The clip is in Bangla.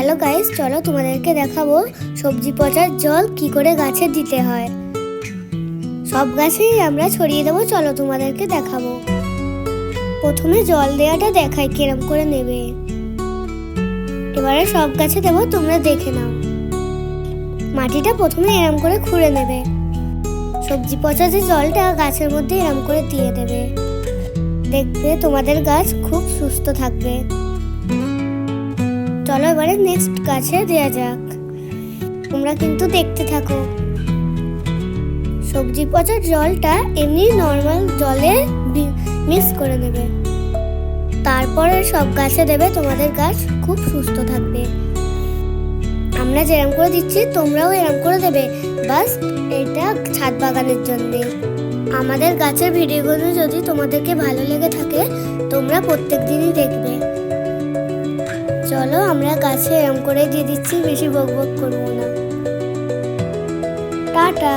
হ্যালো গাইস, চলো তোমাদেরকে দেখাবো সবজি পচার জল কি করে গাছে দিতে হয়। সব গাছেই আমরা ছড়িয়ে দেবো, চলো তোমাদেরকে দেখাবো। প্রথমে জল দেওয়াটা দেখাই কিরম করে নেবে। এবারে সব গাছে দেবো, তোমরা দেখে নাও। মাটিটা প্রথমে এরম করে খুঁড়ে নেবে। সবজি পচা যে জলটা গাছের মধ্যে এরম করে দিয়ে দেবে। দেখবে তোমাদের গাছ খুব সুস্থ থাকবে। চলো এবারে নেক্সট গাছে দেওয়া যাক। তোমরা কিন্তু দেখতে থাকো। সবজি পচার জলটা এমনি নর্মাল জলে মিক্স করে নেবে। তারপরে সব গাছে দেবে, তোমাদের গাছ খুব সুস্থ থাকবে। আমরা যেরকম করে দিচ্ছি তোমরাও এরকম করে দেবে। বাস এটা ছাদ বাগানের জন্য। আমাদের গাছের ভিডিওগুলো যদি তোমাদেরকে ভালো লেগে থাকে, তোমরা প্রত্যেক দিনই দেখবে। চলো আমরা গাছে এরকম করে দিয়ে দিচ্ছি, বেশি বক বক করবো না। টাটা।